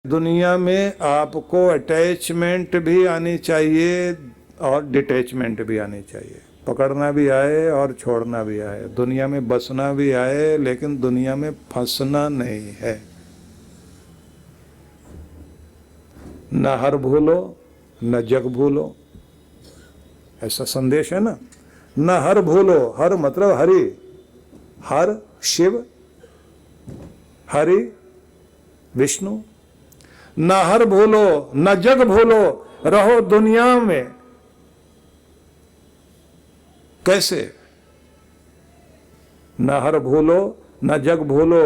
दुनिया में आपको अटैचमेंट भी आनी चाहिए और डिटैचमेंट भी आनी चाहिए। पकड़ना भी आए और छोड़ना भी आए। दुनिया में बसना भी आए, लेकिन दुनिया में फंसना नहीं है। न हर भूलो न जग भूलो, ऐसा संदेश है ना। न हर भूलो, हर मतलब हरि, हर शिव, हरि विष्णु। न हर भूलो न जग भूलो, रहो दुनिया में। कैसे? न हर भूलो न जग भूलो,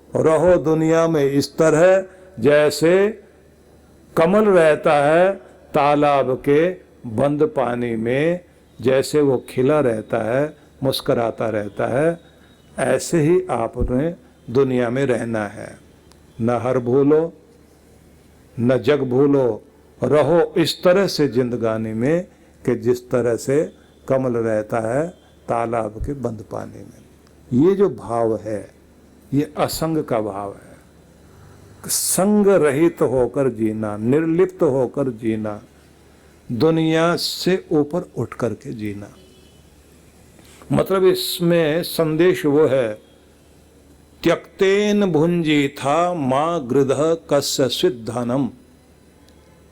रहो दुनिया में इस तरह जैसे कमल रहता है तालाब के बंद पानी में, जैसे वो खिला रहता है, मुस्कुराता रहता है, ऐसे ही आपने दुनिया में रहना है। न हर भूलो न जग भूलो, रहो इस तरह से जिंदगानी में कि जिस तरह से कमल रहता है तालाब के बंद पानी में। ये जो भाव है ये असंग का भाव है। संग रहित होकर जीना, निर्लिप्त होकर जीना, दुनिया से ऊपर उठ करके जीना। मतलब इसमें संदेश वो है, त्यक्तेन भुंजी था मां गृध कस्य सिद्धनम।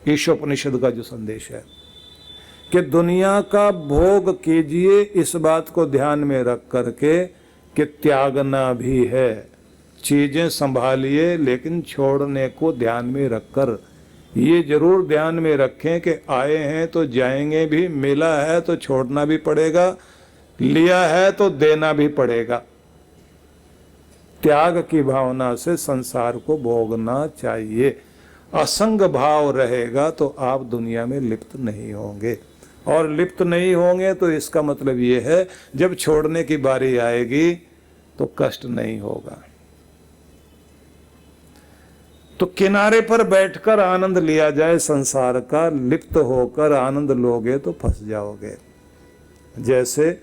ईशोपनिषद का जो संदेश है कि दुनिया का भोग कीजिए, इस बात को ध्यान में रख करके कि त्यागना भी है। चीजें संभालिए लेकिन छोड़ने को ध्यान में रखकर ये जरूर ध्यान में रखें कि आए हैं तो जाएंगे भी, मिला है तो छोड़ना भी पड़ेगा, लिया है तो देना भी पड़ेगा। त्याग की भावना से संसार को भोगना चाहिए। असंग भाव रहेगा तो आप दुनिया में लिप्त नहीं होंगे, और लिप्त नहीं होंगे तो इसका मतलब ये है जब छोड़ने की बारी आएगी तो कष्ट नहीं होगा। तो किनारे पर बैठकर आनंद लिया जाए संसार का, लिप्त होकर आनंद लोगे तो फंस जाओगे। जैसे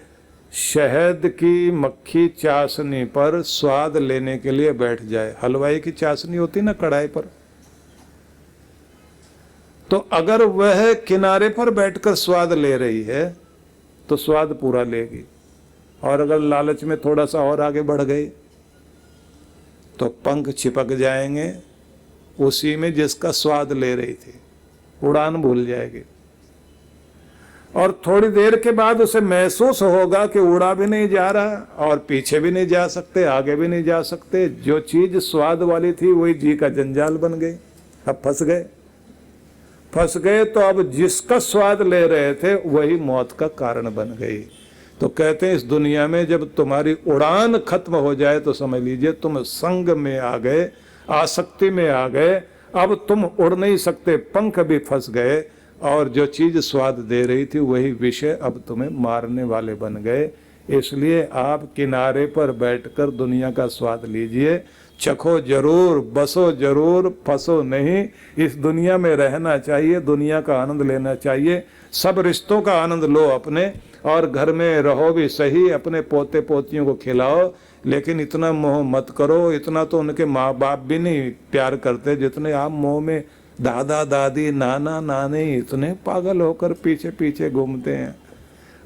शहद की मक्खी चाशनी पर स्वाद लेने के लिए बैठ जाए, हलवाई की चाशनी होती ना कढ़ाई पर, तो अगर वह किनारे पर बैठकर स्वाद ले रही है तो स्वाद पूरा लेगी, और अगर लालच में थोड़ा सा और आगे बढ़ गई तो पंख चिपक जाएंगे उसी में जिसका स्वाद ले रही थी, उड़ान भूल जाएगी। और थोड़ी देर के बाद उसे महसूस होगा कि उड़ा भी नहीं जा रहा और पीछे भी नहीं जा सकते, आगे भी नहीं जा सकते। जो चीज स्वाद वाली थी वही जी का जंजाल बन गई। अब फंस गए तो अब जिसका स्वाद ले रहे थे वही मौत का कारण बन गई। तो कहते हैं इस दुनिया में जब तुम्हारी उड़ान खत्म हो जाए तो समझ लीजिए तुम संग में आ गए, आसक्ति में आ गए। अब तुम उड़ नहीं सकते, पंख भी फंस गए, और जो चीज स्वाद दे रही थी वही विषय अब तुम्हें मारने वाले बन गए। इसलिए आप किनारे पर बैठकर दुनिया का स्वाद लीजिए, चखो जरूर, बसो जरूर, फंसो नहीं। इस दुनिया में रहना चाहिए, दुनिया का आनंद लेना चाहिए। सब रिश्तों का आनंद लो अपने, और घर में रहो भी सही, अपने पोते पोतियों को खिलाओ, लेकिन इतना मोह मत करो। इतना तो उनके माँ बाप भी नहीं प्यार करते जितने आप मोह में दादा दादी नाना नानी इतने पागल होकर पीछे पीछे घूमते हैं।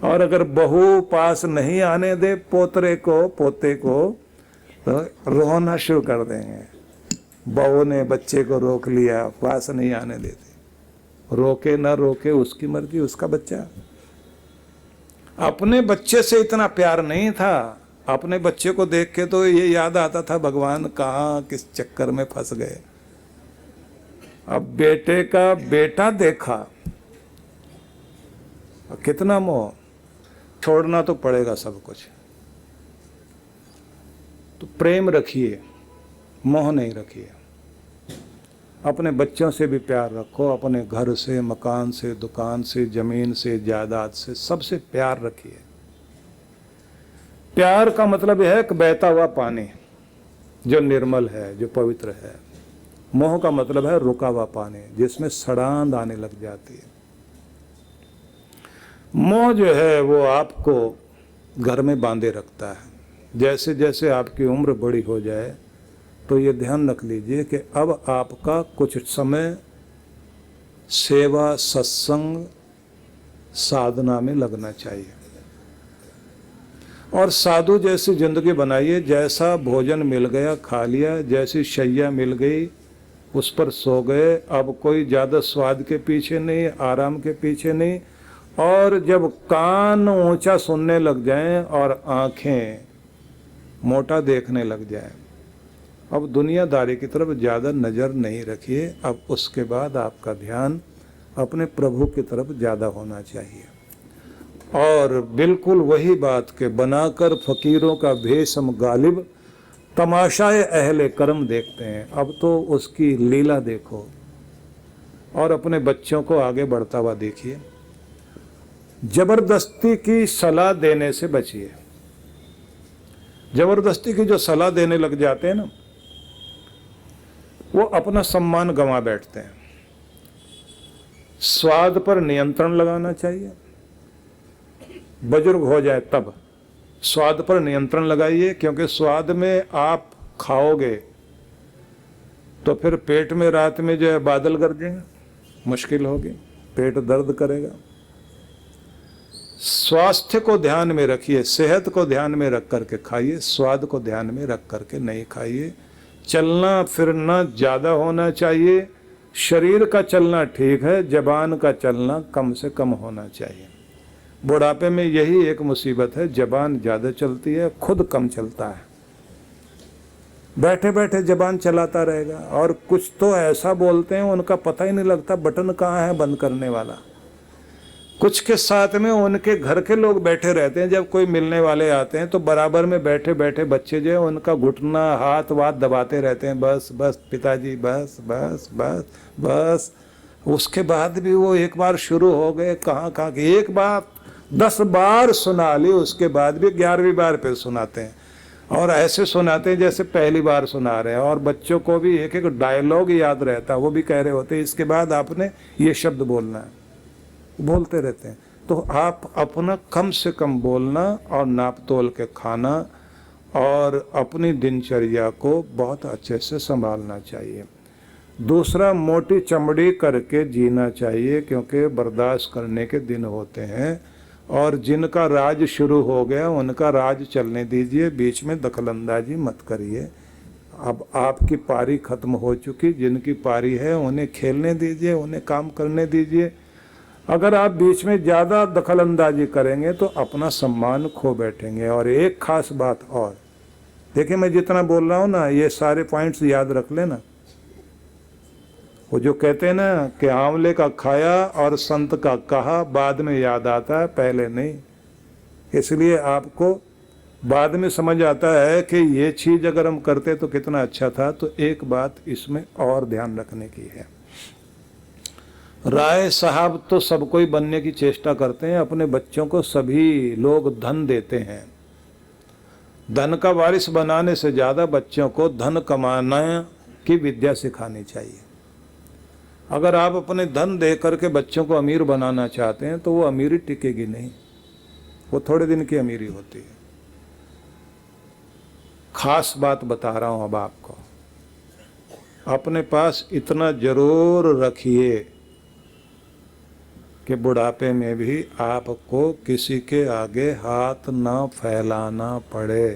और अगर बहू पास नहीं आने दे पोतरे को पोते को तो रोना शुरू कर देंगे। बहू ने बच्चे को रोक लिया, पास नहीं आने देते। रोके ना रोके उसकी मर्जी, उसका बच्चा। अपने बच्चे से इतना प्यार नहीं था। अपने बच्चे को देख के तो ये याद आता था भगवान कहाँ किस चक्कर में फंस गए। अब बेटे का बेटा देखा, कितना मोह। छोड़ना तो पड़ेगा सब कुछ। तो प्रेम रखिए, मोह नहीं रखिए। अपने बच्चों से भी प्यार रखो, अपने घर से, मकान से, दुकान से, जमीन से, जायदाद से, सबसे प्यार रखिए। प्यार का मतलब है कि बहता हुआ पानी जो निर्मल है, जो पवित्र है। मोह का मतलब है रुका हुआ पानी जिसमें सड़ांध आने लग जाती है। मोह जो है वो आपको घर में बांधे रखता है। जैसे जैसे आपकी उम्र बड़ी हो जाए तो ये ध्यान रख लीजिए कि अब आपका कुछ समय सेवा, सत्संग, साधना में लगना चाहिए। और साधु जैसी जिंदगी बनाइए, जैसा भोजन मिल गया खा लिया, जैसी शैया मिल गई उस पर सो गए। अब कोई ज़्यादा स्वाद के पीछे नहीं, आराम के पीछे नहीं। और जब कान ऊंचा सुनने लग जाएं और आंखें मोटा देखने लग जाएं, अब दुनियादारी की तरफ ज़्यादा नज़र नहीं रखिए। अब उसके बाद आपका ध्यान अपने प्रभु की तरफ ज़्यादा होना चाहिए। और बिल्कुल वही बात के बनाकर फकीरों का भेष हम गालिब, तमाशाए अहले कर्म देखते हैं। अब तो उसकी लीला देखो और अपने बच्चों को आगे बढ़ता हुआ देखिए। जबरदस्ती की सलाह देने से बचिए। जबरदस्ती की जो सलाह देने लग जाते हैं ना, वो अपना सम्मान गंवा बैठते हैं। स्वाद पर नियंत्रण लगाना चाहिए। बुजुर्ग हो जाए तब स्वाद पर नियंत्रण लगाइए, क्योंकि स्वाद में आप खाओगे तो फिर पेट में रात में जो है बादल गरजेंगे, मुश्किल होगी, पेट दर्द करेगा। स्वास्थ्य को ध्यान में रखिए, सेहत को ध्यान में रख करके खाइए, स्वाद को ध्यान में रख करके नहीं खाइए। चलना फिरना ज़्यादा होना चाहिए। शरीर का चलना ठीक है, जबान का चलना कम से कम होना चाहिए। बुढ़ापे में यही एक मुसीबत है, जबान ज़्यादा चलती है, खुद कम चलता है। बैठे बैठे जबान चलाता रहेगा और कुछ तो ऐसा बोलते हैं उनका पता ही नहीं लगता बटन कहाँ है बंद करने वाला। कुछ के साथ में उनके घर के लोग बैठे रहते हैं, जब कोई मिलने वाले आते हैं तो बराबर में बैठे बैठे बच्चे जो है उनका घुटना हाथ वाथ दबाते रहते हैं, बस बस पिताजी बस बस बस बस। उसके बाद भी वो एक बार शुरू हो गए, कहाँ कहाँ की एक बात 10 बार सुना ली, उसके बाद भी 11वीं बार पे सुनाते हैं और ऐसे सुनाते हैं जैसे पहली बार सुना रहे हैं। और बच्चों को भी एक एक डायलॉग याद रहता है, वो भी कह रहे होते हैं इसके बाद आपने ये शब्द बोलना है, बोलते रहते हैं। तो आप अपना कम से कम बोलना और नाप तोल के खाना और अपनी दिनचर्या को बहुत अच्छे से संभालना चाहिए। दूसरा, मोटी चमड़ी करके जीना चाहिए, क्योंकि बर्दाश्त करने के दिन होते हैं और जिनका राज शुरू हो गया उनका राज चलने दीजिए, बीच में दखलंदाजी मत करिए। अब आपकी पारी खत्म हो चुकी, जिनकी पारी है उन्हें खेलने दीजिए, उन्हें काम करने दीजिए। अगर आप बीच में ज़्यादा दखलंदाजी करेंगे तो अपना सम्मान खो बैठेंगे। और एक खास बात और, देखिए मैं जितना बोल रहा हूँ ना, ये सारे पॉइंट्स याद रख लेना। वो जो कहते हैं ना कि आंवले का खाया और संत का कहा, बाद में याद आता है, पहले नहीं। इसलिए आपको बाद में समझ आता है कि ये चीज़ अगर हम करते तो कितना अच्छा था। तो एक बात इसमें और ध्यान रखने की है। राय साहब तो सबको ही बनने की चेष्टा करते हैं, अपने बच्चों को सभी लोग धन देते हैं। धन का वारिस बनाने से ज़्यादा बच्चों को धन कमाना की विद्या सिखानी चाहिए। अगर आप अपने धन दे करके बच्चों को अमीर बनाना चाहते हैं तो वो अमीरी टिकेगी नहीं, वो थोड़े दिन की अमीरी होती है। खास बात बता रहा हूँ अब आपको, अपने पास इतना जरूर रखिए कि बुढ़ापे में भी आपको किसी के आगे हाथ ना फैलाना पड़े।